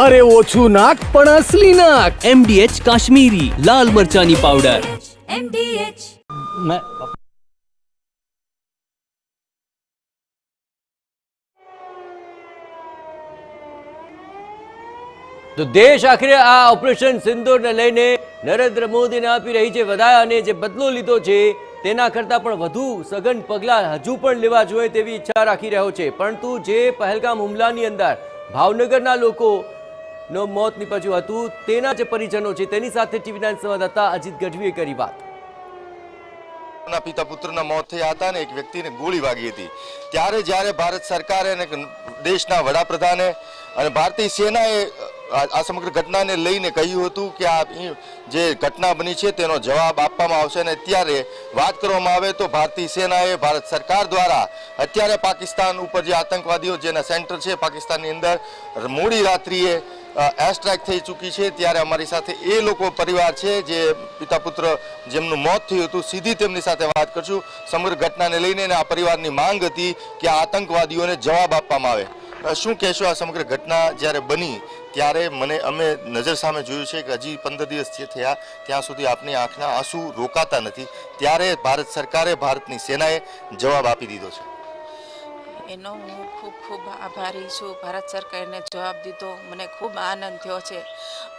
અરે ઓછું નાક પણ અસલી નાક. MDH કાશ્મીરી લાલ મરચાની પાવડર. MDH. તો દેશ આખરે આ ઓપરેશન સિંદૂરને લઈને નરેન્દ્ર મોદીને આપી રહી છે વધાયા, અને જે બદલો લીધો છે તેના કરતાં પણ વધુ સઘન પગલાં હજુ પણ લેવા જોઈએ તેવી ઈચ્છા રાખી રહ્યો છે. પરંતુ જે પહેલગામ હુમલાની અંદર ભાવનગરના લોકોનો મોત નીપજ્યું હતું તેના જે પરિજનો છે તેની સાથે TV9 સંવાદદાતા અજીત ગઢવીએ કરી વાત. પિતા પુત્રના મોત થયા હતા અને એક વ્યક્તિને ગોળી વાગી હતી. ત્યારે જ્યારે ભારત સરકારે અને દેશના વડાપ્રધાને અને ભારતીય સેનાએ આ સમગ્ર ઘટનાને લઈને કહ્યું હતું કે આ જે ઘટના બની છે તેનો જવાબ આપવામાં આવશે. અને અત્યારે વાત કરવામાં આવે તો ભારતીય સેનાએ ભારત સરકાર દ્વારા અત્યારે પાકિસ્તાન ઉપર જે આતંકવાદીઓ જેના સેન્ટર છે પાકિસ્તાનની અંદર મોડી રાત્રિએ એર સ્ટ્રાઇક થઈ ચૂકી છે. ત્યારે અમારી સાથે એ લોકો પરિવાર છે જે પિતા પુત્ર જેમનું મોત થયું હતું, સીધી તેમની સાથે વાત કરશું સમગ્ર ઘટનાને લઈને. અને આ પરિવારની માંગ હતી કે આ આતંકવાદીઓને જવાબ આપવામાં આવે. શું કહેશો? આ સમગ્ર ઘટના જ્યારે બની ત્યારે અમે નજર સામે જોયું છે કે હજી 15 દિવસ થયા ત્યાં સુધી આપની આંખના આંસુ રોકાતા નથી. ત્યારે ભારત સરકારે, ભારતની સેનાએ જવાબ આપી દીધો છે. એનો હું ખૂબ ખૂબ આભારી છું. ભારત સરકારને જવાબ દીધો, મને ખૂબ આનંદ થયો છે.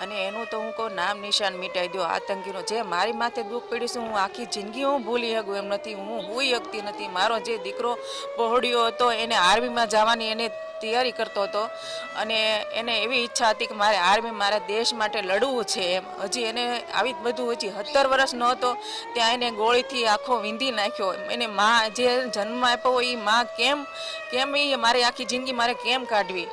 અને એનું તો હું કહું નામ નિશાન મિટાઈ દો આતંકીનો. જે મારી માથે દુઃખ પડ્યું છે હું આખી જિંદગી હું ભૂલી શકું એમ નથી. હું હોઈ શકતી નથી. મારો જે દીકરો પહોળ્યો હતો એને આર્મીમાં જવાની એને તૈયારી કરતો હતો અને એને એવી ઈચ્છા હતી કે મારે આર્મી મારા દેશ માટે લડવું છે એમ. હજી એને આવી બધું હજી 17 વર્ષનો હતો ત્યાં એને ગોળીથી આખો વીંધી નાખ્યો. એને માં જે જન્મ આપ્યો એ માં કેમ એ મારી આખી જિંદગી મારે કેમ કાઢવી.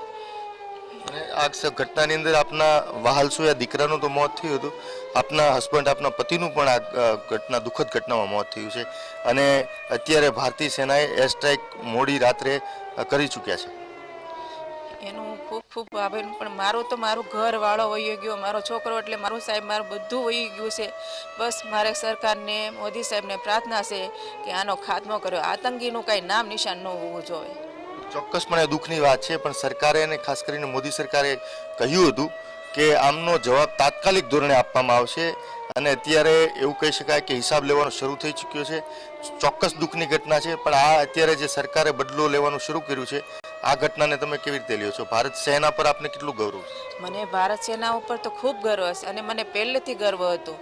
અને આ ઘટનાની અંદર આપના વહાલસોયા દીકરાનું તો મોત થયું હતું, આપના હસબન્ડ આપના પતિનું પણ આ ઘટના દુઃખદ ઘટનામાં મોત થયું છે. અને અત્યારે ભારતીય સેનાએ એર સ્ટ્રાઇક મોડી રાત્રે કરી ચૂક્યા છે. એનું ખૂબ ખૂબ આભાર. પણ મારું ઘર વાળો વહી ગયો, મારો છોકરો એટલે મારું સાહેબ મારું બધું વહી ગયું છે. બસ મારે સરકારને મોદી સાહેબને પ્રાર્થના છે કે આનો ખાત્મો કર્યો. આતંકીનું કાંઈ નામ નિશાન ન હોવું જોઈએ. ચોક્કસપણે દુઃખની વાત છે, પણ સરકારે અને ખાસ કરીને મોદી સરકારે કહ્યું હતું કે આમનો જવાબ તાત્કાલિક ધોરણે આપવામાં આવશે. અને અત્યારે એવું કહી શકાય કે હિસાબ લેવાનો શરૂ થઈ ચૂક્યો છે. ચોક્કસ દુઃખની ઘટના છે, પણ આ અત્યારે જે સરકારે બદલો લેવાનું શરૂ કર્યું છે આ ઘટનાને તમે કેવી રીતે લ્યો છો? ભારત સેના પર આપને કેટલું ગૌરવ છે? મને ભારત સેના ઉપર તો ખૂબ ગર્વ છે. અને મને પહેલેથી ગર્વ હતો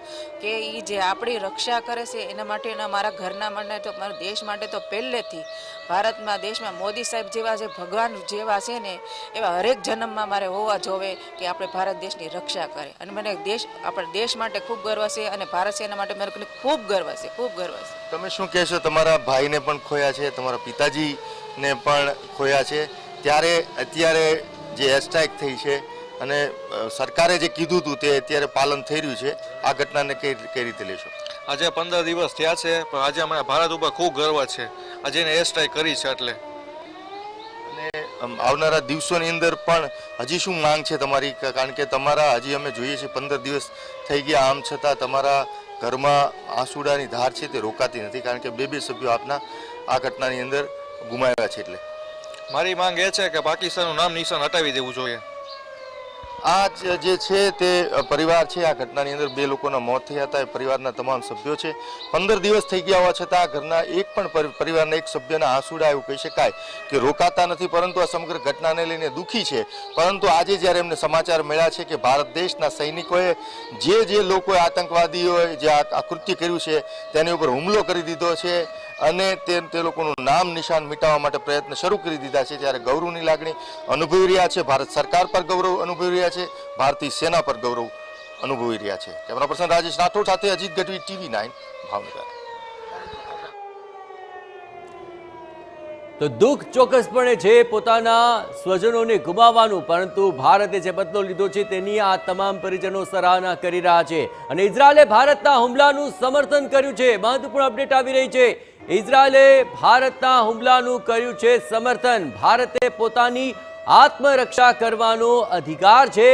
કે એ જે આપણી રક્ષા કરે છે એના માટેના મારા ઘરના માટે તો મારા દેશ માટે તો પહેલેથી ભારતમાં દેશમાં મોદી સાહેબ જેવા જે ભગવાન જેવા છે ને એવા હરેક જન્મમાં મારે હોવા જોવે કે આપણે ભારત દેશની રક્ષા કરે. અને મને આપણા દેશ માટે ખૂબ ગર્વ છે અને ભારત સેના માટે મારે ખૂબ ગર્વ છે, ખૂબ ગર્વ છે. તમે શું કહેશો? તમારા ભાઈને પણ ખોયા છે, તમારા પિતાજીને પણ ખોયા છે. ત્યારે અત્યારે જે એર સ્ટ્રાઇક થઈ છે અને સરકારે જે કીધું હતું તે અત્યારે પાલન થઈ રહ્યું છે, આ ઘટનાને કઈ રીતે લેશો? આજે 15 દિવસ થયા છે, પણ આજે અમારા ભારત ઉપર ખૂબ ગર્વ છે આજે એને એર સ્ટ્રાઇક કરી છે. એટલે અને આવનારા દિવસોની અંદર પણ હજી શું માંગ છે તમારી? કારણ કે તમારા હજી અમે જોઈએ છીએ 15 દિવસ થઈ ગયા, આમ છતાં તમારા ઘરમાં આંસુડાની ધાર છે તે રોકાતી નથી, કારણ કે બે સભ્યો આપના આ ઘટનાની અંદર ગુમાવ્યા છે. એટલે મારી માંગ એ છે કે પાકિસ્તાનનું નામ નિશાન હટાવી દેવું જોઈએ. આ જે છે તે પરિવાર છે, આ ઘટનાની અંદર 2 લોકોના મોત થયા હતા, એ પરિવારના તમામ સભ્યો છે. 15 દિવસ થઈ ગયા હોવા છતાં આ ઘરના એક પણ પરિવારના એક સભ્યના આંસુડા એવું કહી શકાય કે રોકાતા નથી. પરંતુ આ સમગ્ર ઘટનાને લઈને દુઃખી છે. પરંતુ આજે જ્યારે એમને સમાચાર મળ્યા છે કે ભારત દેશના સૈનિકોએ જે લોકોએ આતંકવાદીઓએ જે આ કૃત્ય કર્યું છે તેની ઉપર હુમલો કરી દીધો છે અને તે લોકોનું નામ નિશાન મિટાવવા માટે પ્રયત્ન શરૂ કરી દીધા છે, ત્યારે ગૌરવની લાગણી અનુભવી રહ્યા છે. ભારત સરકાર પર ગૌરવ અનુભવી રહ્યા છે, ભારતીય સેના પર ગૌરવ અનુભવી રહ્યા છે. કેમેરા પર્સન રાજેશ રાઠોડ સાથે અજીત ગઢવી, TV9 ભાવનગર. તો દુઃખ ચોક્કસપણે છે પોતાના સ્વજનોને ગુમાવવાનું, પરંતુ ભારતે જે બદલો લીધો છે તેની આ તમામ પરિજનો સરાહના કરી રહ્યા છે. અને ઇઝરાયલે ભારતના હુમલાનું સમર્થન કર્યું છે. મહત્વપૂર્ણ અપડેટ આવી રહી છે. ઇઝરાયલે ભારતના હુમલાનું કર્યું છે સમર્થન. ભારતે પોતાની આત્મરક્ષા કરવાનો અધિકાર છે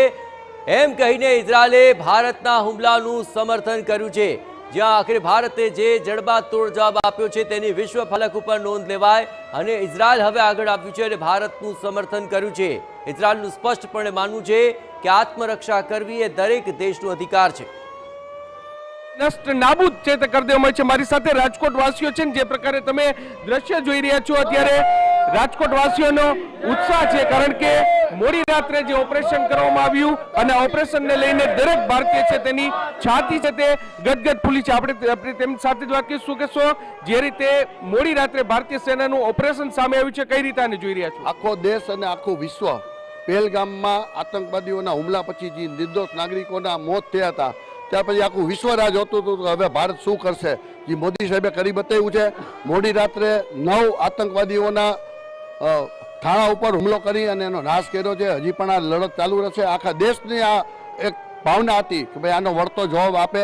એમ કહીને ઇઝરાયલે ભારતના હુમલાનું સમર્થન કર્યું છે. જ્યાં આખરે ભારતે જે જડબાતોડ જવાબ આપ્યો છે તેની વિશ્વ ફલક ઉપર નોંધ લેવાય અને ઇઝરાયલ હવે આગળ આવ્યું છે અને ભારતનું સમર્થન કર્યું છે. ઇઝરાયલનું સ્પષ્ટપણે માનવું છે કે આત્મરક્ષા કરવી એ દરેક દેશનો અધિકાર છે. નષ્ટ નાબૂદ છે તે કરી દેવામાં છે. મારી સાથે રાજકોટ વાસીઓ છે ને જે પ્રકારે તમે દ્રશ્ય જોઈ રહ્યા છો અત્યારે રાજકોટ વાસીઓનો ઉત્સાહ છે, કારણ કે મોડી રાત્રે જે ઓપરેશન કરવામાં આવ્યું અને ઓપરેશનને લઈને દરેક ભારતીય છે તેની છાતી છે તે ગદગદ ફૂલી છે. આપણે તેમની સાથે જ વાત કરીશું કે જે રીતે મોડી રાત્રે ભારતીય સેનાનું ઓપરેશન સામે આવ્યું છે, કઈ રીતે આને જોઈ રહ્યા છો? આખો દેશ અને આખું વિશ્વ પહેલગામમાં આતંકવાદીઓના હુમલા પછી જે નિર્દોષ નાગરિકોના મોત થયા હતા ત્યાર પછી આખું વિશ્વ રાહ જોતું હતું કે હવે ભારત શું કરશે. જે મોદી સાહેબે કરી બતાવ્યું છે. મોડી રાત્રે 9 આતંકવાદીઓના થાણા ઉપર હુમલો કરી અને એનો નાશ કર્યો છે. હજી પણ આ લડત ચાલુ રહેશે. આખા દેશની આ એક ભાવના હતી કે ભાઈ આનો વળતો જવાબ આપે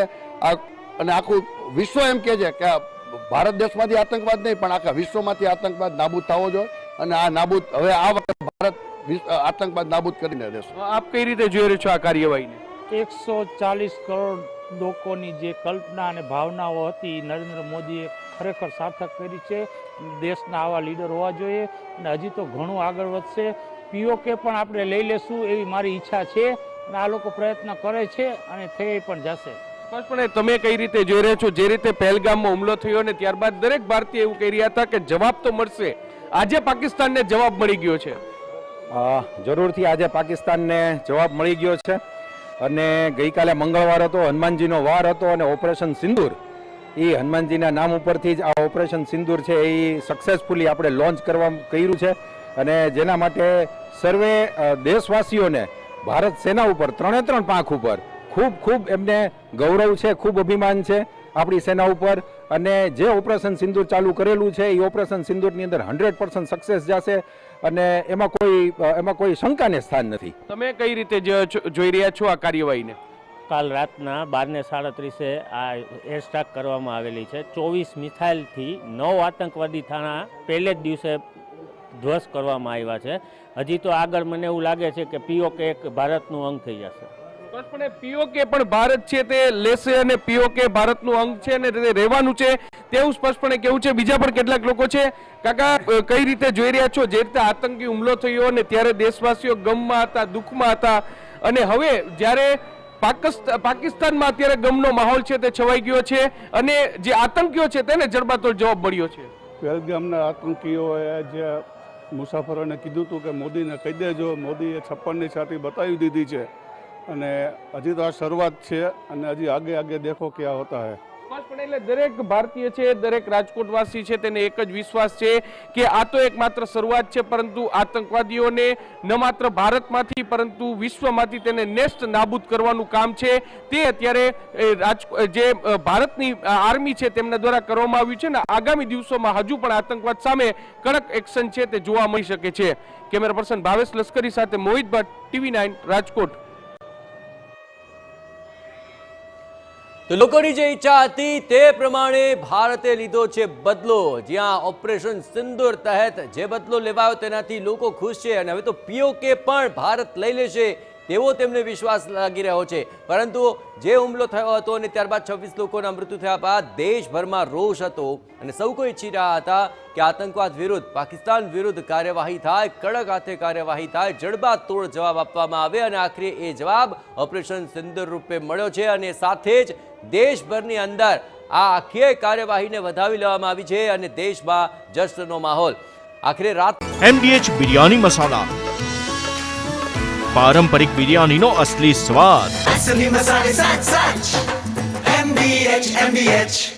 અને આખું વિશ્વ એમ કહે છે કે ભારત દેશમાંથી આતંકવાદ નહીં પણ આખા વિશ્વમાંથી આતંકવાદ નાબૂદ થવો જોઈએ અને આ નાબૂદ હવે આ વખતે ભારત આતંકવાદ નાબૂદ કરીને રહેશે. આપ કઈ રીતે જોઈ રહ્યા છો આ કાર્યવાહીને? 140 કરોડ લોકોની જે કલ્પના અને ભાવનાઓ હતી નરેન્દ્ર મોદીએ ખરેખર સાર્થક કરી છે. દેશના આવા લીડર હોવા જોઈએ અને હજી તો ઘણું આગળ વધશે. પીઓકે પણ આપણે લઈ લેશું એવી મારી ઈચ્છા છે અને આ લોકો પ્રયત્ન કરે છે અને થઈ પણ જશે. સ્પષ્ટપણે તમે કઈ રીતે જોઈ રહ્યા છો? જે રીતે પહેલગામમાં હુમલો થયો અને ત્યારબાદ દરેક ભારતીય એવું કહી રહ્યા હતા કે જવાબ તો મળશે. આજે પાકિસ્તાનને જવાબ મળી ગયો છે. જરૂરથી આજે પાકિસ્તાનને જવાબ મળી ગયો છે અને ગઈકાલે મંગળવાર હતો, હનુમાનજીનો વાર હતો અને ઓપરેશન સિંદૂર એ હનુમાનજીના નામ ઉપરથી જ આ ઓપરેશન સિંદૂર છે એ સક્સેસફુલી આપણે લોન્ચ કરવા કર્યું છે અને જેના માટે સર્વે દેશવાસીઓને ભારત સેના ઉપર 3 પાંખ ઉપર ખૂબ એમને ગૌરવ છે, ખૂબ અભિમાન છે આપણી સેના ઉપર. અને જે ઓપરેશન સિંદૂર ચાલુ કરેલું છે એ ઓપરેશન સિંદૂરની અંદર 100% સક્સેસ જશે અને એમાં કોઈ શંકાને સ્થાન નથી. તમે કઈ રીતે જોઈ રહ્યા છો આ કાર્યવાહીને? કાલ રાતના 12:37 આ એર સ્ટ્રાઇક કરવામાં આવેલી છે. 24 મિસાઇલથી 9 આતંકવાદી થાણા પહેલે જ દિવસે ધ્વસ્ત કરવામાં આવ્યા છે. હજી તો આગળ મને એવું લાગે છે કે પીઓકે એક ભારતનું અંગ થઈ જશે. સ્પષ્ટપણે પીઓકે પણ ભારત છે તે લેશે અને પીઓકે ભારતનું અંગ છે અને તે રહેવાનું છે તેવું સ્પષ્ટપણે કેવું છે. બીજા પણ કેટલાક લોકો છે. કાકા, કઈ રીતે જોઈ રહ્યા છો? જે રીતે આતંકી હુમલો થયો અને ત્યારે દેશવાસીઓ ગમમાં હતા, દુઃખમાં હતા અને હવે જ્યારે પાકિસ્તાનમાં અત્યારે ગમનો માહોલ છે તે છવાઈ ગયો છે અને જે આતંકીઓ છે તેને જડબાતોડ જવાબ મળ્યો છે. પહેલગામના આતંકીઓએ જે મુસાફરોને કીધું હતું કે મોદીને કહી દેજો, મોદીએ 56ની છાતી બતાવી દીધી છે અને હજી તો આ શરૂઆત છે અને હજી આગે દેખો ક્યાં હોતા હૈ. સ્પષ્ટપણે એટલે દરેક ભારતીય છે, દરેક રાજકોટવાસી છે તેને એક જ વિશ્વાસ છે કે આ તો એકમાત્ર શરૂઆત છે, પરંતુ આતંકવાદીઓને ન માત્ર ભારતમાંથી પરંતુ વિશ્વમાંથી તેને નેસ્ત નાબૂદ કરવાનું કામ છે તે અત્યારે જે ભારતની આર્મી છે તેમના દ્વારા કરવામાં આવ્યું છે ને આગામી દિવસોમાં હજુ પણ આતંકવાદ સામે કડક એક્શન છે તે જોવા મળી શકે છે. કેમેરા પર્સન ભાવેશ લશ્કરી સાથે મોહિત ભટ્ટ, TV9 રાજકોટ. તો લોકોની જે ઈચ્છા હતી તે પ્રમાણે ભારતે લીધો છે બદલો. જ્યાં ઓપરેશન સિંદૂર તહેત જે બદલો લેવાયો તેનાથી લોકો ખુશ છે અને હવે તો પીઓકે પણ ભારત લઈ લેશે તેવો તેમને વિશ્વાસ લાગી રહ્યો છે. પરંતુ જે હુમલો થયો હતો અને ત્યારબાદ 26 લોકોના મૃત્યુ થયા બાદ દેશભરમાં રોષ હતો અને સૌ કોઈ ઈચ્છી રહ્યા હતા કે આતંકવાદ વિરુદ્ધ, પાકિસ્તાન વિરુદ્ધ કાર્યવાહી થાય, કડક હાથે કાર્યવાહી થાય, જડબાતોડ જવાબ આપવામાં આવે અને આખરે એ જવાબ ઓપરેશન સિંદૂર રૂપે મળ્યો છે અને સાથે જ દેશભરની અંદર આ આખી કાર્યવાહીને વધાવી લેવામાં આવી છે અને દેશમાં જશ્નનો માહોલ. આખરે રાત MDH બિરયાની મસાલા, પારંપરિક બિરયાનીનો અસલી સ્વાદ. MDH